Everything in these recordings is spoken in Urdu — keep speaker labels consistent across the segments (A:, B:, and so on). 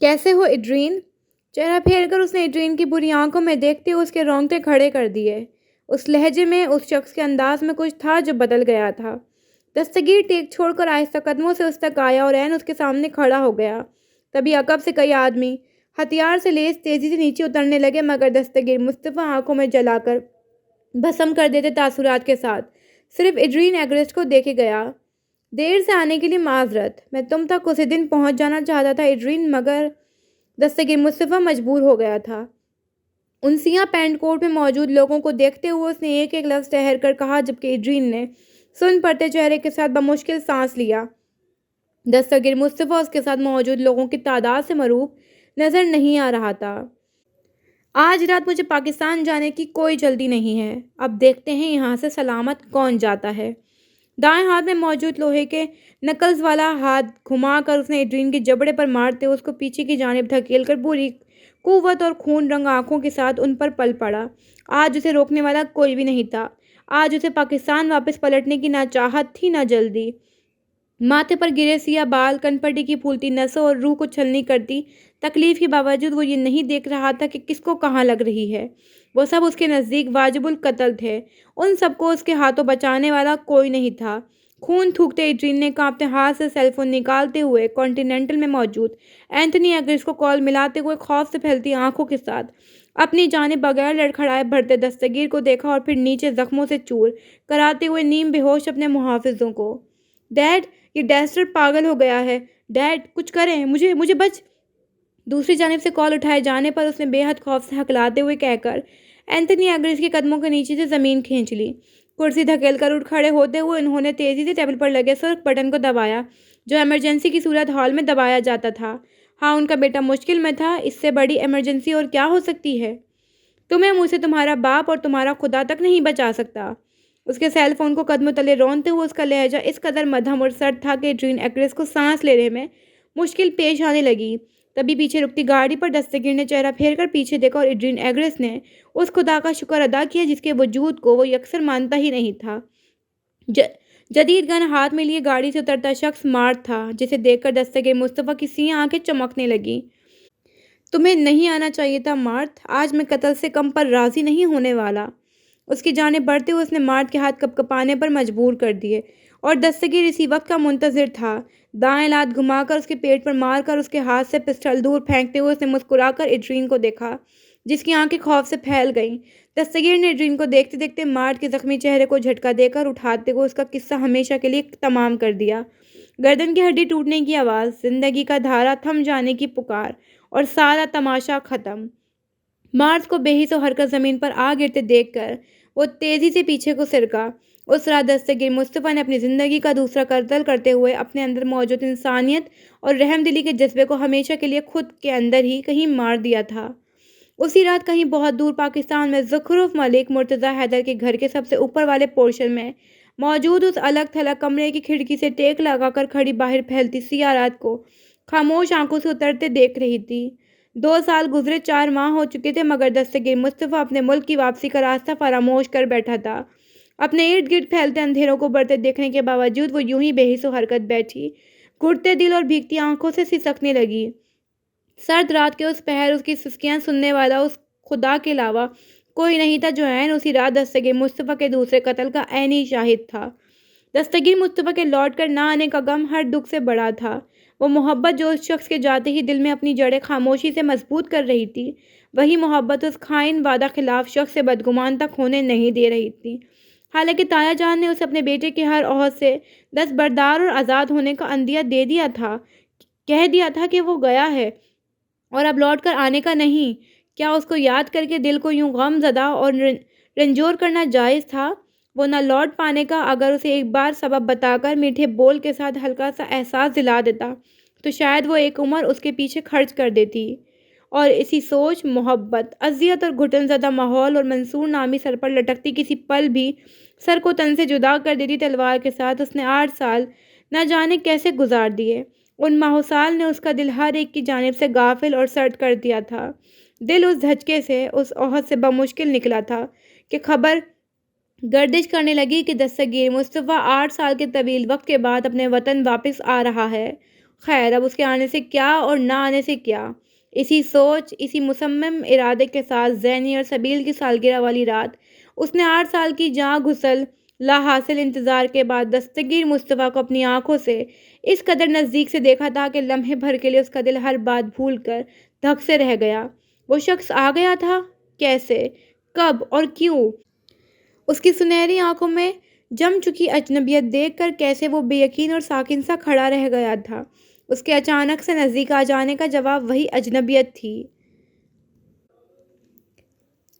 A: کیسے ہو ایڈرین؟ چہرہ پھیر کر اس نے ایڈرین کی بری آنکھوں میں دیکھتے ہوئے اس کے رونگٹے کھڑے کر دیے۔ اس لہجے میں، اس شخص کے انداز میں کچھ تھا جو بدل گیا تھا۔ دستگیر ٹیک چھوڑ کر آہستہ قدموں سے اس تک آیا اور عین اس کے سامنے کھڑا ہو گیا۔ تبھی عقب سے کئی آدمی ہتھیار سے لیس تیزی سے نیچے اترنے لگے، مگر دستگیر مصطفیٰ آنکھوں میں جلا کر بھسم کر دیتے تاثرات کے ساتھ صرف ایڈرین ایگرسٹ کو دیکھے گیا۔ دیر سے آنے کے لیے معذرت، میں تم تک اسی دن پہنچ جانا چاہتا تھا ایڈرین، مگر دستگیر مصطفیٰ مجبور ہو گیا تھا۔ ان سیاہ پینٹ کوٹ میں موجود لوگوں کو دیکھتے ہوئے اس نے ایک ایک لفظ ٹھہر کر کہا، جبکہ ایڈرین نے سن پڑتے چہرے کے ساتھ بمشکل سانس لیا۔ دستگیر مصطفیٰ اس کے ساتھ موجود لوگوں کی تعداد سے مروب نظر نہیں آ رہا تھا۔ آج رات مجھے پاکستان جانے کی کوئی جلدی نہیں ہے، اب دیکھتے ہیں یہاں سے سلامت کون جاتا ہے۔ دائیں ہاتھ میں موجود لوہے کے نکلز والا ہاتھ گھما کر اس نے ایڈرین کے جبڑے پر مارتے ہوئے اس کو پیچھے کی جانب دھکیل کر پوری قوت اور خون رنگ آنکھوں کے ساتھ ان پر پل پڑا۔ آج اسے روکنے والا کوئی بھی نہیں تھا۔ آج اسے پاکستان واپس پلٹنے کی نہ چاہت تھی نہ جلدی۔ ماتھے پر گرے سیاہ بال، کن پٹی کی پھولتی نسوں اور روح کو چھلنی کرتی تکلیف کے باوجود وہ یہ نہیں دیکھ رہا تھا کہ کس کو کہاں لگ رہی ہے۔ وہ سب اس کے نزدیک واجب القتل تھے۔ ان سب کو اس کے ہاتھوں بچانے والا کوئی نہیں تھا۔ خون تھوکتے ایڈرین نے کانپتے ہاتھ سے سیل فون نکالتے ہوئے کانٹیننٹل میں موجود اینتھنی ایگرسٹ کو کال ملاتے ہوئے خوف سے پھیلتی آنکھوں کے ساتھ اپنی جانب بغیر لڑکھڑائے بڑھتے دستگیر کو دیکھا اور پھر نیچے زخموں سے چور کراتے ہوئے نیم بے ہوش اپنے محافظوں کو۔ ڈیڈ، یہ ڈیسٹر پاگل ہو گیا ہے۔ ڈیڈ، کچھ کریں، مجھے بچ۔ دوسری جانب سے کال اٹھائے جانے پر اس نے بے حد خوف سے ہکلاتے ہوئے کہہ کر اینتھنی ایگرسٹ کے قدموں کے نیچے سے زمین کھینچ لی۔ کرسی دھکیل کر اٹھ کھڑے ہوتے ہوئے انہوں نے تیزی سے ٹیبل پر لگے سرخ بٹن کو دبایا جو ایمرجنسی کی صورت حال میں دبایا جاتا تھا۔ ہاں، ان کا بیٹا مشکل میں تھا، اس سے بڑی ایمرجنسی اور کیا ہو سکتی ہے؟ تمہیں مجھ سے تمہارا باپ اور تمہارا خدا تک نہیں بچا سکتا۔ اس کے سیل فون کو قدموں تلے رونتے ہوئے اس کا لہجہ اس قدر مدھم اور سرد تھا کہ ایڈرین ایگرسٹ کو سانس لینے میں مشکل پیش آنے لگی۔ تبھی پیچھے رکتی گاڑی پر دستگیر نے چہرہ پھیر کر پیچھے دیکھا اور ایڈرین ایگرسٹ نے اس خدا کا شکر ادا کیا جس کے وجود کو وہ یکسر مانتا ہی نہیں تھا۔ جدید گن ہاتھ میں لیے گاڑی سے اترتا شخص مارٹ تھا، جسے دیکھ کر دستگیر مصطفیٰ کی سیاہ آنکھیں چمکنے لگیں۔ تمہیں نہیں آنا چاہیے تھا مارٹ، آج میں قتل سے کم پر راضی نہیں ہونے والا۔ اس کی جانب بڑھتے ہوئے اس نے مارٹ کے ہاتھ کپکپانے پر مجبور کر دیے اور دستگیر اسی وقت کا منتظر تھا۔ دائیں لات گھما کر اس کے پیٹ پر مار کر اس کے ہاتھ سے پسٹل دور پھینکتے ہوئے اس نے مسکرا کر ایڈرین کو دیکھا جس کی آنکھیں خوف سے پھیل گئیں۔ دستگیر نے ایڈرین کو دیکھتے دیکھتے مارٹ کے زخمی چہرے کو جھٹکا دے کر اٹھاتے ہوئے اس کا قصہ ہمیشہ کے لیے تمام کر دیا۔ گردن کی ہڈی ٹوٹنے کی آواز، زندگی کا دھارا تھم جانے کی پکار اور سارا تماشا ختم۔ مارٹ کو بے حس و حرکت زمین پر آ گرتے دیکھ کر وہ تیزی سے پیچھے کو سرکا۔ اس رات دستگیر مصطفیٰ نے اپنی زندگی کا دوسرا قتل کرتے ہوئے اپنے اندر موجود انسانیت اور رحم دلی کے جذبے کو ہمیشہ کے لیے خود کے اندر ہی کہیں مار دیا تھا۔ اسی رات کہیں بہت دور پاکستان میں زخرف ملک مرتضیٰ حیدر کے گھر کے سب سے اوپر والے پورشن میں موجود اس الگ تھلگ کمرے کی کھڑکی سے ٹیک لگا کر کھڑی باہر پھیلتی سیاہ رات کو خاموش آنکھوں سے اترتے دیکھ رہی تھی۔ 2 سال گزرے، 4 ماہ ہو چکے تھے، مگر دستگیر مصطفیٰ اپنے ملک کی واپسی کا راستہ فراموش کر بیٹھا تھا۔ اپنے ارد گرد پھیلتے اندھیروں کو بڑھتے دیکھنے کے باوجود وہ یوں ہی بے حس و حرکت بیٹھی، گھٹتے دل اور بھیگتی آنکھوں سے سسکنے لگی۔ سرد رات کے اس پہر اس کی سسکیاں سننے والا اس خدا کے علاوہ کوئی نہیں تھا جو عین اسی رات دستگیر مصطفیٰ کے دوسرے قتل کا عینی شاہد تھا۔ دستگیر مصطفیٰ کے لوٹ کر نہ آنے کا غم ہر دکھ سے بڑا تھا۔ وہ محبت جو اس شخص کے جاتے ہی دل میں اپنی جڑیں خاموشی سے مضبوط کر رہی تھی، وہی محبت اس خائن وعدہ خلاف شخص سے بدگمان تک ہونے نہیں دے رہی تھی۔ حالانکہ تایا جان نے اسے اپنے بیٹے کے ہر عہد سے دستبردار اور آزاد ہونے کا عندیہ دے دیا تھا، کہہ دیا تھا کہ وہ گیا ہے اور اب لوٹ کر آنے کا نہیں۔ کیا اس کو یاد کر کے دل کو یوں غم زدہ اور رنجور کرنا جائز تھا؟ وہ نہ لوٹ پانے کا اگر اسے ایک بار سبب بتا کر میٹھے بول کے ساتھ ہلکا سا احساس دلا دیتا تو شاید وہ ایک عمر اس کے پیچھے خرچ کر دیتی۔ اور اسی سوچ، محبت، اذیت اور گھٹن زدہ ماحول اور منصور نامی سر پر لٹکتی کسی پل بھی سر کو تن سے جدا کر دیتی تلوار کے ساتھ اس نے 8 سال نہ جانے کیسے گزار دیے۔ ان ماہ و سال نے اس کا دل ہر ایک کی جانب سے غافل اور سرد کر دیا تھا۔ دل اس دھچکے سے، اس عہد سے بمشکل نکلا تھا کہ خبر گردش کرنے لگی کہ دستگیر مصطفیٰ 8 سال کے طویل وقت کے بعد اپنے وطن واپس آ رہا ہے۔ خیر اب اس کے آنے سے کیا اور نہ آنے سے کیا۔ اسی سوچ، اسی مصمم ارادے کے ساتھ زینی اور سبیل کی سالگرہ والی رات اس نے 8 سال کی جاں گھسل لا حاصل انتظار کے بعد دستگیر مصطفیٰ کو اپنی آنکھوں سے اس قدر نزدیک سے دیکھا تھا کہ لمحے بھر کے لیے اس کا دل ہر بات بھول کر دھک سے رہ گیا۔ وہ شخص آ گیا تھا، کیسے، کب اور کیوں؟ اس کی سنہری آنکھوں میں جم چکی اجنبیت دیکھ کر کیسے وہ بے یقین اور ساکن سا کھڑا رہ گیا تھا۔ اس کے اچانک سے نزدیک آ جانے کا جواب وہی اجنبیت تھی۔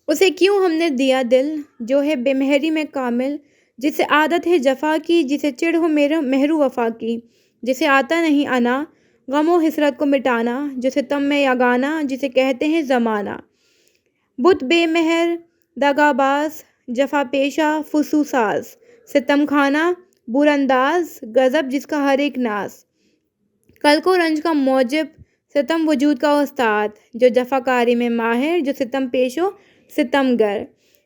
A: اسے کیوں ہم نے دیا دل، جو ہے بے مہری میں کامل، جسے عادت ہے جفا کی، جسے چڑ ہو مہرو وفا کی، جسے آتا نہیں انا غم و حسرت کو مٹانا، جسے تم میں یگانا، جسے کہتے ہیں زمانہ۔ بت بے مہر، دغا باز، جفا پیشہ، فسوس ساز، ستم خانہ، برانداز، غضب جس کا ہر ایک ناز، قلق و رنج کا موجب، ستم وجود کا استاد، جو جفا کاری میں ماہر، جو ستم پیش و ستم گر،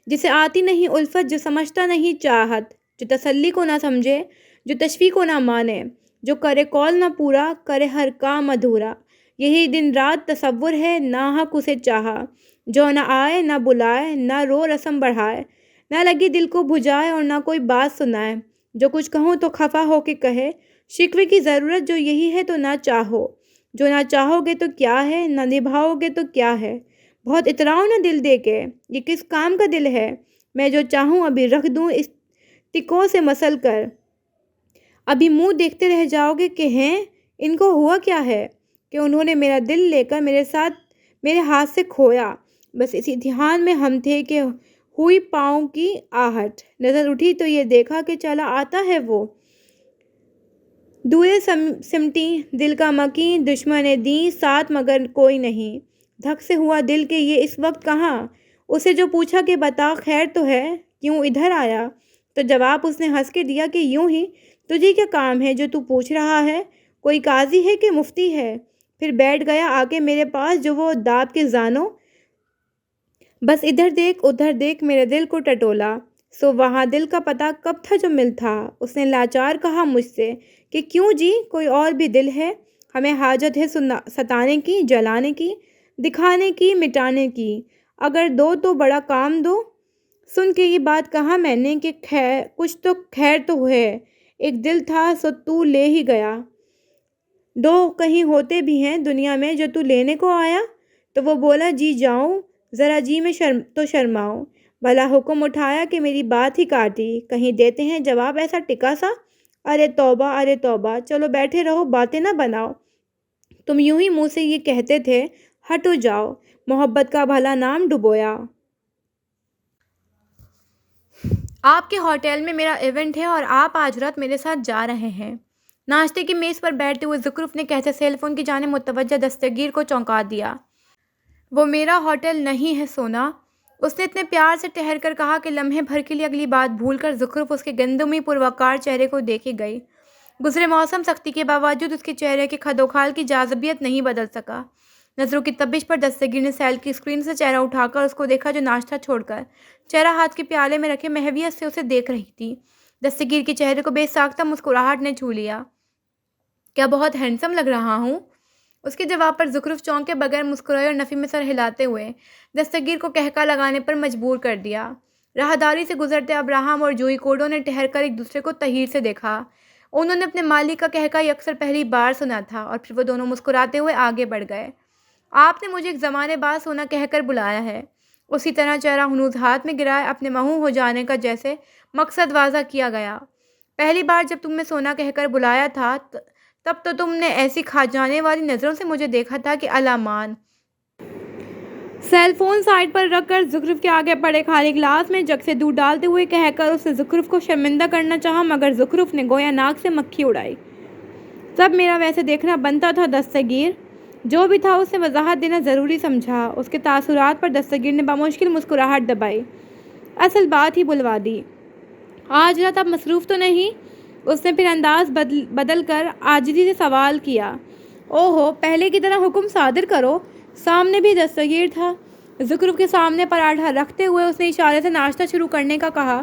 A: جسے آتی نہیں الفت، جو سمجھتا نہیں چاہت، جو تسلی کو نہ سمجھے، جو تشفیع کو نہ مانے، جو کرے قول نہ پورا، کرے ہر کام ادھورا۔ یہی دن رات تصور ہے، ناحق اسے چاہا، جو نہ آئے نہ بلائے، نہ رو رسم بڑھائے، نہ لگی دل کو بجھائے اور نہ کوئی بات سنائے۔ جو کچھ کہوں تو خفا ہو کے کہے، شکوے کی ضرورت جو یہی ہے تو نہ چاہو، جو نہ چاہو گے تو کیا ہے، نہ نبھاؤ گے تو کیا ہے۔ بہت اتراؤ نہ دل دے کے، یہ کس کام کا دل ہے، میں جو چاہوں ابھی رکھ دوں اس تکوں سے مسل کر۔ ابھی منہ دیکھتے رہ جاؤ گے کہ ہیں ان کو ہوا کیا ہے، کہ انہوں نے میرا دل لے کر میرے ہاتھ سے کھویا۔ بس اسی دھیان میں ہم تھے کہ ہوئی پاؤں کی آہٹ، نظر اٹھی تو یہ دیکھا کہ چلا آتا ہے وہ۔ دوئے سمٹی دل کا مکیں، دشمن دیں ساتھ مگر کوئی نہیں۔ دھک سے ہوا دل کہ یہ اس وقت کہاں۔ اسے جو پوچھا کہ بتا خیر تو ہے، کیوں ادھر آیا، تو جواب اس نے ہنس کے دیا کہ یوں ہی، تجھے کیا کام ہے جو تو پوچھ رہا ہے، کوئی قاضی ہے کہ مفتی ہے۔ پھر بیٹھ گیا آ کے میرے پاس جو وہ داب کے زانو، بس ادھر دیکھ میرے دل کو ٹٹولا۔ سو وہاں دل کا پتہ کب تھا جو مل تھا۔ اس نے لاچار کہا مجھ سے کہ کیوں جی، کوئی اور بھی دل ہے، ہمیں حاجت ہے ستانے کی، جلانے کی، دکھانے کی، مٹانے کی، اگر دو تو بڑا کام دو۔ سن کے یہ بات کہا میں نے کہ کچھ تو خیر تو ہے، ایک دل تھا سو تو لے ہی گیا، دو کہیں ہوتے بھی ہیں دنیا میں جو تو لینے کو آیا۔ تو وہ بولا جی جاؤں، ذرا جی میں تو شرماؤں، بھلا حکم اٹھایا کہ میری بات ہی کاٹی، کہیں دیتے ہیں جواب ایسا ٹکا سا، ارے توبہ، چلو بیٹھے رہو باتیں نہ بناؤ، تم یوں ہی منہ سے یہ کہتے تھے، ہٹو جاؤ، محبت کا بھلا نام ڈبویا۔ آپ کے ہوٹل میں میرا ایونٹ ہے اور آپ آج رات میرے ساتھ جا رہے ہیں۔ ناشتے کی میز پر بیٹھتے ہوئے زخرف نے کہتے سیل فون کی جانب متوجہ دستگیر کو چونکا دیا۔ وہ میرا ہوٹل نہیں ہے سونا، اس نے اتنے پیار سے ٹھہر کر کہا کہ لمحے بھر کے لیے اگلی بات بھول کر زخرف اس کے گندمی پروقار چہرے کو دیکھے گئی۔ گزرے موسم سختی کے باوجود اس کے چہرے کے خدوخال کی جاذبیت نہیں بدل سکا۔ نظروں کی تپش پر دستگیر نے سیل کی اسکرین سے چہرہ اٹھا کر اس کو دیکھا جو ناشتہ چھوڑ کر چہرہ ہاتھ کے پیالے میں رکھے محویت سے اسے دیکھ رہی تھی۔ دستگیر کے چہرے کو بے ساختہ مسکراہٹ نے چھو لیا۔ کیا بہت ہینڈسم لگ رہا ہوں؟ اس کے جواب پر زخرف چونک کے بغیر مسکرائے اور نفی میں سر ہلاتے ہوئے دستگیر کو کہکا لگانے پر مجبور کر دیا۔ راہداری سے گزرتے ابراہم اور جوئی کوڈو نے ٹھہر کر ایک دوسرے کو تحیر سے دیکھا۔ انہوں نے اپنے مالک کا کہکا اکثر پہلی بار سنا تھا اور پھر وہ دونوں مسکراتے ہوئے آگے بڑھ گئے۔ آپ نے مجھے ایک زمانے بعد سونا کہہ کر بلایا ہے، اسی طرح چہرہ ہنوز ہاتھ میں گرائے اپنے محو ہو جانے کا جیسے مقصد واضح کیا گیا۔ پہلی بار جب تم نے سونا کہہ کر بلایا تھا تب تو تم نے ایسی کھا جانے والی نظروں سے مجھے دیکھا تھا کہ الامان۔ سیل فون سائڈ پر رکھ کر زخرف کے آگے پڑے خالی گلاس میں جگ سے دودھ ڈالتے ہوئے کہہ کر اس نے زخرف کو شرمندہ کرنا چاہا، مگر زخرف نے گویا ناک سے مکھی اڑائی۔ تب میرا ویسے دیکھنا بنتا تھا دستگیر، جو بھی تھا اس نے وضاحت دینا ضروری سمجھا۔ اس کے تاثرات پر دستگیر نے بامشکل مسکراہٹ دبائی۔ اصل بات ہی بلوا دی۔ آج رات آپ مصروف تو نہیں؟ اس نے پھر انداز بدل کر عاجزی سے سوال کیا۔ اوہو، پہلے کی طرح حکم صادر کرو۔ سامنے بھی دستگیر تھا۔ زخرف کے سامنے پراٹھا رکھتے ہوئے اس نے اشارے سے ناشتہ شروع کرنے کا کہا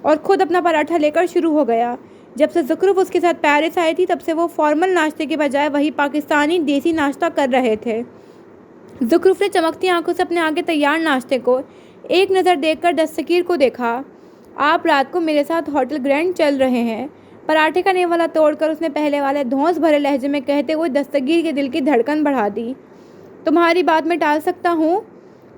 A: اور خود اپنا پراٹھا لے کر شروع ہو گیا۔ جب سے زخرف اس کے ساتھ پیرس آئی تھی تب سے وہ فارمل ناشتے کے بجائے وہی پاکستانی دیسی ناشتہ کر رہے تھے۔ زخرف نے چمکتی آنکھوں سے اپنے آگے تیار ناشتے کو ایک نظر دیکھ کر دستگیر کو دیکھا۔ آپ رات کو میرے ساتھ ہوٹل گرینڈ چل رہے ہیں، پراٹھے کا نیوالا توڑ کر اس نے پہلے والے دھونس بھرے لہجے میں کہتے ہوئے دستگیر کے دل کی دھڑکن بڑھا دی۔ تمہاری بات میں ٹال سکتا ہوں؟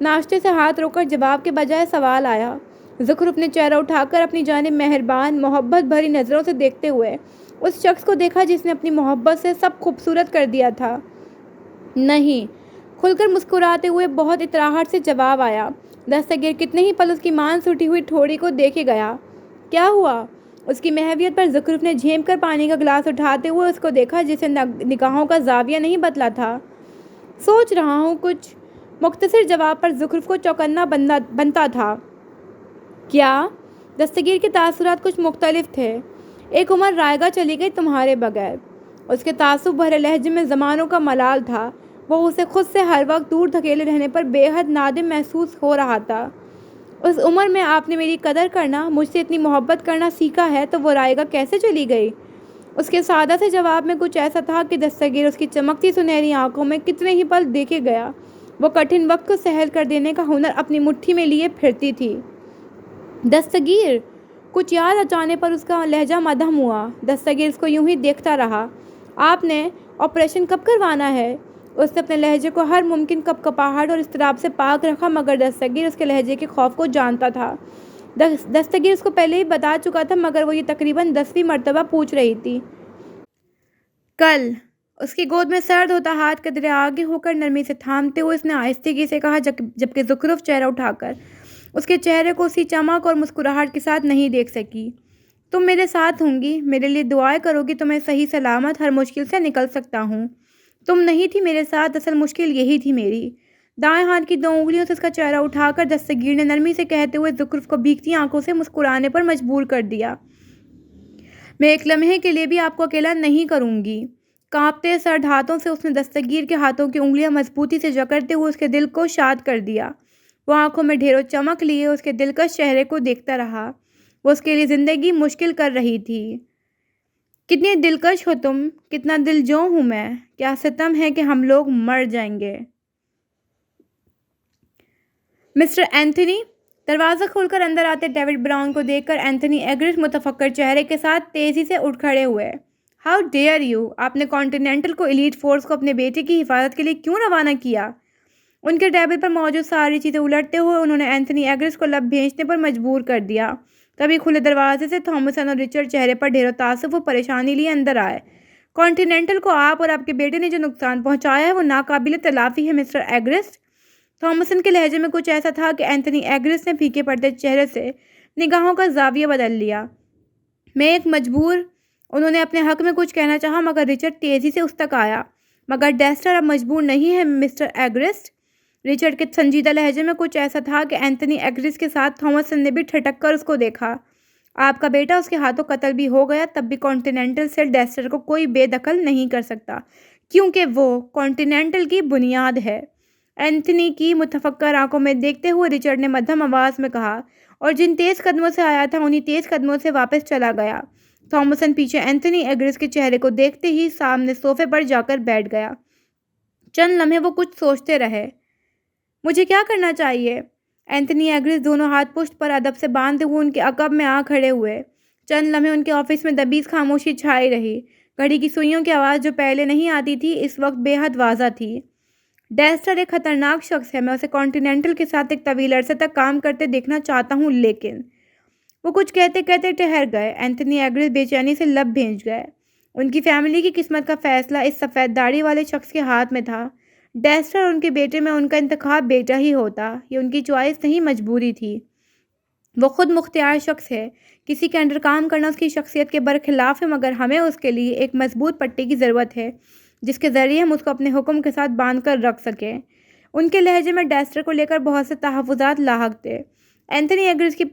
A: ناشتے سے ہاتھ روک کر جواب کے بجائے سوال آیا۔ زخرف نے چہرہ اٹھا کر اپنی جانب مہربان محبت بھری نظروں سے دیکھتے ہوئے اس شخص کو دیکھا جس نے اپنی محبت سے سب خوبصورت کر دیا تھا۔ نہیں، کھل کر مسکراتے ہوئے بہت اطراحت سے جواب آیا۔ دستگیر کتنے ہی پل اس کی مان سے اٹھی ہوئی ٹھوڑی کو دیکھے گیا۔ کیا ہوا؟ اس کی محویت پر زخرف نے جھینپ کر پانی کا گلاس اٹھاتے ہوئے اس کو دیکھا جسے نگاہوں کا زاویہ نہیں بدلا تھا۔ سوچ رہا ہوں کچھ۔ مختصر جواب پر زخرف کو چوکنا بنتا تھا۔ کیا؟ دستگیر کے تاثرات کچھ مختلف تھے۔ ایک عمر رائگاں چلی گئی تمہارے بغیر۔ اس کے تعصب بھرے لہجے میں زمانوں کا ملال تھا۔ وہ اسے خود سے ہر وقت دور دھکیلے رہنے پر بے حد نادم محسوس ہو رہا تھا۔ اس عمر میں آپ نے میری قدر کرنا، مجھ سے اتنی محبت کرنا سیکھا ہے تو وہ رائگاں کیسے چلی گئی؟ اس کے سادہ سے جواب میں کچھ ایسا تھا کہ دستگیر اس کی چمکتی سنہری آنکھوں میں کتنے ہی پل دیکھے گیا۔ وہ کٹھن وقت کو سہل کر دینے کا ہنر اپنی مٹھی میں لیے پھرتی تھی۔ دستگیر! کچھ یاد آ جانے پر اس کا لہجہ مدھم ہوا۔ دستگیر اس کو یوں ہی دیکھتا رہا۔ آپ نے آپریشن کب کروانا ہے؟ اس نے اپنے لہجے کو ہر ممکن کپکپاہٹ اور اضطراب سے پاک رکھا مگر دستگیر اس کے لہجے کے خوف کو جانتا تھا۔ دستگیر اس کو پہلے ہی بتا چکا تھا مگر وہ یہ تقریباً 10ویں مرتبہ پوچھ رہی تھی۔ کل۔ اس کی گود میں سرد ہوتا ہاتھ قدرے آگے ہو کر نرمی سے تھامتے ہوئے اس نے آہستگی سے کہا جبکہ زخرف چہرہ اٹھا کر اس کے چہرے کو اسی چمک اور مسکراہٹ کے ساتھ نہیں دیکھ سکی۔ تم میرے ساتھ ہوں گی، میرے لیے دعائیں کرو گی تو میں صحیح سلامت ہر مشکل سے نکل سکتا ہوں۔ تم نہیں تھی میرے ساتھ، اصل مشکل یہی تھی میری۔ دائیں ہاتھ کی 2 انگلیوں سے اس کا چہرہ اٹھا کر دستگیر نے نرمی سے کہتے ہوئے زخرف کو بھیگتی آنکھوں سے مسکرانے پر مجبور کر دیا۔ میں ایک لمحے کے لیے بھی آپ کو اکیلا نہیں کروں گی۔ کانپتے سرد ہاتھوں سے اس نے دستگیر کے ہاتھوں کی انگلیاں مضبوطی سے جکڑتے ہوئے اس کے دل کو شاد کر دیا۔ وہ آنکھوں میں ڈھیروں چمک لیے اس کے دلکش چہرے کو دیکھتا رہا۔ وہ اس کے لیے زندگی مشکل کر رہی تھی۔ کتنی دلکش ہو تم، کتنا دلجو ہوں میں، کیا ستم ہے کہ ہم لوگ مر جائیں گے۔ Mister Anthony! دروازہ کھول کر اندر آتے ڈیوڈ براؤن کو دیکھ کر اینتھنی ایگرسٹ متفکر چہرے کے ساتھ تیزی سے اٹھ کھڑے ہوئے۔ How dare you! آپ نے کانٹیننٹل کو ایلیٹ فورس کو اپنے بیٹے کی حفاظت کے لیے کیوں روانہ کیا؟ ان کے ٹیبل پر موجود ساری چیزیں الٹتے ہوئے انہوں نے اینتھنی ایگرسٹ کو لب بھیجنے پر مجبور کر دیا۔ تبھی کھلے دروازے سے تھامسن اور رچرڈ چہرے پر ڈھیروں تعصب و پریشانی لیے اندر آئے۔ کانٹیننٹل کو آپ اور آپ کے بیٹے نے جو نقصان پہنچایا ہے وہ ناقابل تلافی ہے مسٹر ایگرسٹ۔ تھامسن کے لہجے میں کچھ ایسا تھا کہ اینتھنی ایگرسٹ نے پھیکے پڑتے چہرے سے نگاہوں کا زاویہ بدل لیا۔ میں ایک مجبور۔ انہوں نے اپنے حق میں کچھ کہنا چاہا مگر رچرڈ تیزی سے اس تک آیا۔ مگر ڈیسٹر اب مجبور نہیں ہے مسٹر ایگرسٹ۔ رچرڈ کے سنجیدہ لہجے میں کچھ ایسا تھا کہ اینتھنی ایگرسٹ کے ساتھ تھامسن نے بھی ٹھٹک کر اس کو دیکھا۔ آپ کا بیٹا اس کے ہاتھوں قتل بھی ہو گیا تب بھی کانٹیننٹل سے ڈیسٹر کو کوئی بے دخل نہیں کر سکتا کیونکہ وہ کانٹیننٹل کی بنیاد ہے۔ اینتھنی کی متفکر آنکھوں میں دیکھتے ہوئے رچرڈ نے مدھم آواز میں کہا، اور جن تیز قدموں سے آیا تھا انہی تیز قدموں سے واپس چلا گیا۔ تھامسن پیچھے اینتھنی ایگرسٹ کے چہرے کو دیکھتے ہی سامنے صوفے پر جا کر بیٹھ گیا۔ چند لمحے وہ کچھ سوچتے رہے۔ مجھے کیا کرنا چاہیے؟ اینتھنی ایگرسٹ دونوں ہاتھ پشت پر ادب سے باندھے ہوئے ان کے عقب میں آ کھڑے ہوئے۔ چند لمحے ان کے آفس میں دبیز خاموشی چھائی رہی۔ گھڑی کی سوئیوں کی آواز جو پہلے نہیں آتی تھی اس وقت بے حد واضح تھی۔ ڈیسٹر ایک خطرناک شخص ہے، میں اسے کانٹیننٹل کے ساتھ ایک طویل عرصے تک کام کرتے دیکھنا چاہتا ہوں لیکن… وہ کچھ کہتے کہتے ٹھہر گئے۔ اینتھنی ایگرسٹ بے چینی سے لب بھیج گئے۔ ان کی فیملی کی قسمت کا فیصلہ اس سفید داڑھی والے شخص کے ہاتھ میں تھا۔ ڈیسٹر اور ان کے بیٹے میں ان کا انتخاب بیٹا ہی ہوتا۔ یہ ان کی چوائس نہیں، مجبوری تھی۔ وہ خود مختار شخص ہے، کسی کے انڈر کام کرنا اس کی شخصیت کے برخلاف ہے مگر ہمیں اس کے لیے ایک مضبوط پٹی کی ضرورت ہے جس کے ذریعے ہم اس کو اپنے حکم کے ساتھ باندھ کر رکھ سکیں۔ ان کے لہجے میں ڈیسٹر کو لے کر بہت سے تحفظات لاحق تھے۔ اینتھنی ایگرسٹ کی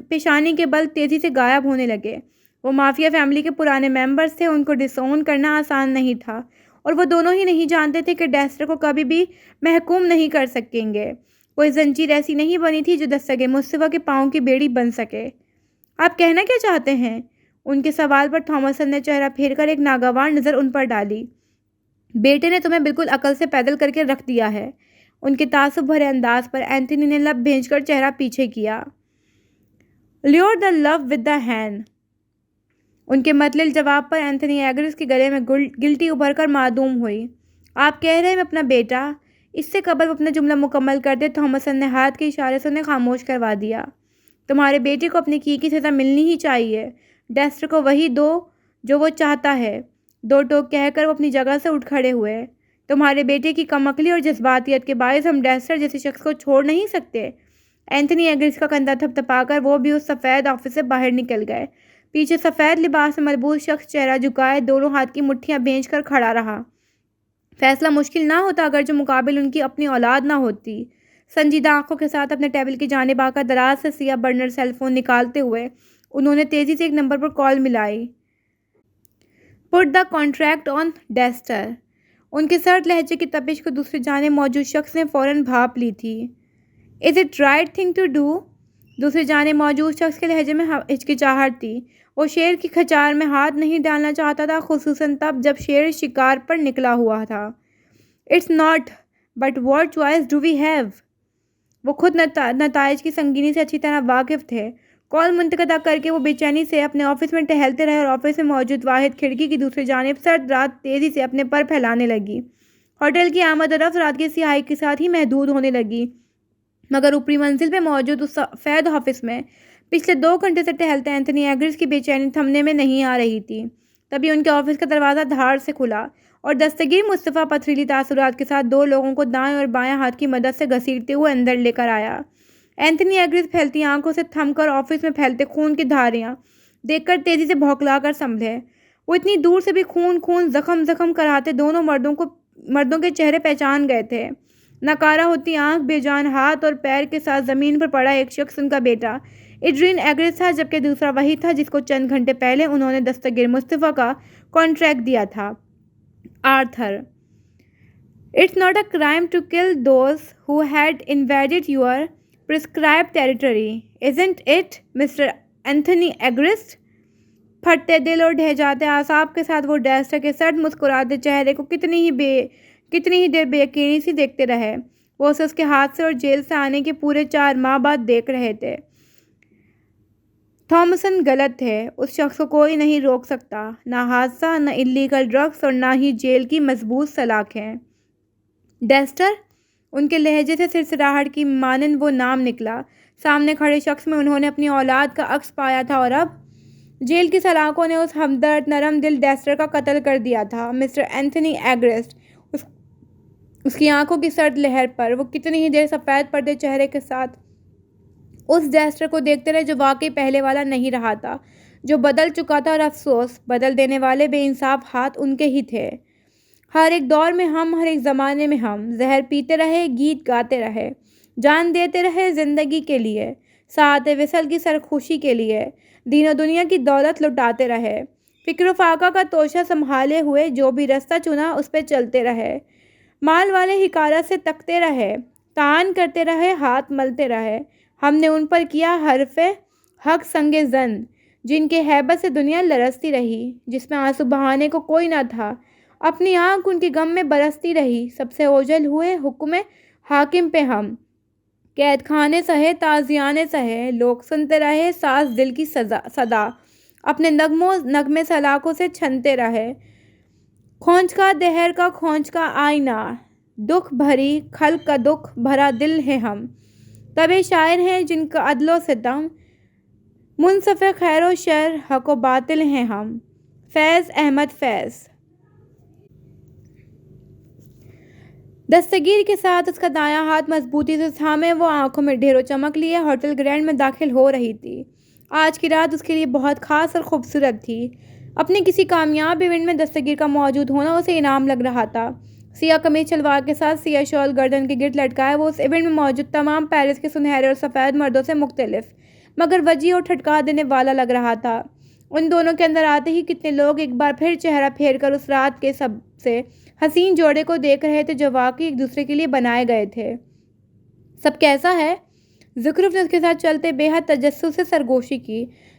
A: پیشانی کے بل تیزی سے غائب ہونے لگے۔ وہ مافیا فیملی کے پرانے ممبرز تھے، ان کو ڈس اون کرنا آسان نہیں تھا اور وہ دونوں ہی نہیں جانتے تھے کہ ڈیسٹر کو کبھی بھی محکوم نہیں کر سکیں گے۔ کوئی زنجیر ایسی نہیں بنی تھی جو دستگیر مصطفیٰ کے پاؤں کی بیڑی بن سکے۔ آپ کہنا کیا چاہتے ہیں؟ ان کے سوال پر تھامسن نے چہرہ پھیر کر ایک ناگوار نظر ان پر ڈالی۔ بیٹے نے تمہیں بالکل عقل سے پیدل کر کے رکھ دیا ہے۔ ان کے تعصب بھرے انداز پر اینتھنی نے لب بھیج کر چہرہ پیچھے کیا۔ Lever the low with the hand. ان کے مطلل جواب پر اینتھنی ایگرس کے گلے میں گلٹی ابھر کر معدوم ہوئی۔ آپ کہہ رہے ہیں میں اپنا بیٹا؟ اس سے قبل وہ اپنا جملہ مکمل کرتے تھامسن نے ہاتھ کے اشارے سے انہیں خاموش کروا دیا۔ تمہارے بیٹے کو اپنی کی سزا ملنی ہی چاہیے۔ ڈیسٹر کو وہی دو جو وہ چاہتا ہے۔ دو ٹوک کہہ کر وہ اپنی جگہ سے اٹھ کھڑے ہوئے۔ تمہارے بیٹے کی کم عقلی اور جذباتیت کے باعث ہم ڈیسٹر جیسے شخص کو چھوڑ نہیں سکتے۔ اینتھنی ایگرس کا کندھا تھپتھپا کر وہ بھی اس سفید آفس سے باہر نکل گئے۔ پیچھے سفید لباس میں ملبوس شخص چہرہ جھکائے دونوں ہاتھ کی مٹھیاں بھیج کر کھڑا رہا۔ فیصلہ مشکل نہ ہوتا اگر جو مقابل ان کی اپنی اولاد نہ ہوتی۔ سنجیدہ آنکھوں کے ساتھ اپنے ٹیبل کی جانب آ کر دراز سے سیاہ برنر سیل فون نکالتے ہوئے انہوں نے تیزی سے ایک number per call malai. Put the contract آن ڈیسٹر۔ ان کے سرد لہجے کی تپش کو دوسری جانب موجود شخص نے فوراً بھاپ لی تھی۔ Is it right thing to do? دوسری جانب موجود شخص کے لہجے میں ہچکچاہٹ تھی۔ وہ شیر کی کھچار میں ہاتھ نہیں ڈالنا چاہتا تھا، خصوصاً تب جب شیر شکار پر نکلا ہوا تھا۔ It's not, but what choice do we have? وہ خود نتائج کی سنگینی سے اچھی طرح واقف تھے۔ کال منقطع کر کے وہ بے چینی سے اپنے آفس میں ٹہلتے رہے اور آفس میں موجود واحد کھڑکی کی دوسری جانب سرد رات تیزی سے اپنے پر پھیلانے لگی۔ ہوٹل کی آمد و رفت رات کی سیاہی کے ساتھ ہی محدود ہونے لگی، مگر اوپری منزل پہ موجود اس سفید آفس میں پچھلے 2 گھنٹے سے ٹہلتے اینتھنی ایگرس کی بے چینی تھمنے میں نہیں آ رہی تھی۔ تبھی ان کے آفس کا دروازہ دھاڑ سے کھلا اور دستگیر مصطفیٰ پتھریلی تاثرات کے ساتھ 2 لوگوں کو دائیں اور بائیں ہاتھ کی مدد سے گھسیٹتے ہوئے اندر لے کر آیا۔ اینتھنی ایگرس پھیلتی آنکھوں سے تھم کر آفس میں پھیلتے خون کی دھاریاں دیکھ کر تیزی سے بھوکلا کر سنبھلے۔ وہ اتنی دور سے بھی خون زخم کراتے دونوں مردوں کے چہرے پہچان گئے تھے۔ ناکارہ ہوتی آنکھ، بے جان ہاتھ اور پیر کے ساتھ زمین پر پڑا ایک شخص ان کا بیٹا ایڈرین ایگرس تھا، جبکہ دوسرا وہی تھا جس کو چند گھنٹے پہلے انہوں نے دستگیر مصطفیٰ کا کانٹریکٹ دیا تھا، Arthur. It's not a crime to kill those who had invaded your prescribed territory, isn't it, Mr. Anthony Egrist؟ پھٹتے دل اور ڈھہ جاتے اعصاب کے ساتھ وہ ڈیسٹر کے سرد مسکراتے چہرے کو کتنی ہی دیر بے یقینی سے دیکھتے رہے۔ وہ اسے اس کے ہاتھ سے اور جیل سے آنے کے پورے 4 ماہ بعد دیکھ رہے تھے۔ تھامسن غلط تھے، اس شخص کو کوئی نہیں روک سکتا، نہ حادثہ، نہ الیگل ڈرگس اور نہ ہی جیل کی مضبوط سلاخیں۔ ڈیسٹر؟ ان کے لہجے سے سرسراہٹ کی مانند وہ نام نکلا۔ سامنے کھڑے شخص میں انہوں نے اپنی اولاد کا عکس پایا تھا اور اب جیل کی سلاخوں نے اس ہمدرد نرم دل ڈیسٹر کا قتل کر دیا تھا۔ مسٹر اینتھنی ایگرسٹ، اس کی آنکھوں کی سرد لہر پر وہ کتنی ہی دیر سفید پردے چہرے کے ساتھ اس ڈیسٹر کو دیکھتے رہے جو واقعی پہلے والا نہیں رہا تھا، جو بدل چکا تھا، اور افسوس بدل دینے والے بے انصاف ہاتھ ان کے ہی تھے۔ ہر ایک دور میں ہم، ہر ایک زمانے میں ہم زہر پیتے رہے، گیت گاتے رہے، جان دیتے رہے زندگی کے لیے، ساعت وصل کی سرخوشی کے لیے، دین و دنیا کی دولت لٹاتے رہے، فکر و فاقہ کا توشہ سنبھالے ہوئے جو بھی رستہ چنا اس پہ چلتے رہے، مال والے حقارت سے تکتے رہے، تعان کرتے رہے، ہاتھ ملتے رہے۔ ہم نے ان پر کیا حرف حق سنگ زن، جن کے ہیبت سے دنیا لرزتی رہی، جس میں آنسو بہانے کو کوئی نہ تھا، اپنی آنکھ ان کی غم میں برستی رہی۔ سب سے اوجھل ہوئے حکم حاکم پہ ہم، قید خانے سہے، تازیانے سہے، لوگ سنتے رہے ساز دل کی صدا، اپنے نغمے سلاخوں سے چھنتے رہے۔ کھونچ کا دہر کا کھونچ کا آئینہ، دکھ بھری خلق کا دکھ بھرا دل ہے ہم، طبع شاعر ہیں جن کا عدل و ستم، منصف خیر و شر، حق و باطل ہیں ہم۔ فیض احمد فیض۔ دستگیر کے ساتھ اس کا دایاں ہاتھ مضبوطی سے تھامے وہ آنکھوں میں ڈھیر و چمک لیے ہوٹل گرینڈ میں داخل ہو رہی تھی۔ آج کی رات اس کے لیے بہت خاص اور خوبصورت تھی۔ اپنی کسی کامیاب ایونٹ میں دستگیر کا موجود ہونا اسے انعام لگ رہا تھا۔ سیاہ قمیض شلوار کے ساتھ سیاہ شال گردن کے گرد لٹکائے وہ اس ایونٹ میں موجود تمام پیرس کے سنہرے اور سفید مردوں سے مختلف، مگر وجیح اور ٹھٹکا دینے والا لگ رہا تھا۔ ان دونوں کے اندر آتے ہی کتنے لوگ ایک بار پھر چہرہ پھیر کر اس رات کے سب سے حسین جوڑے کو دیکھ رہے تھے جو واقعی ایک دوسرے کے لیے بنائے گئے تھے۔ سب کیسا ہے؟ زخرف نے اس کے ساتھ چلتے بے حد تجسس سے سرگوشی کی۔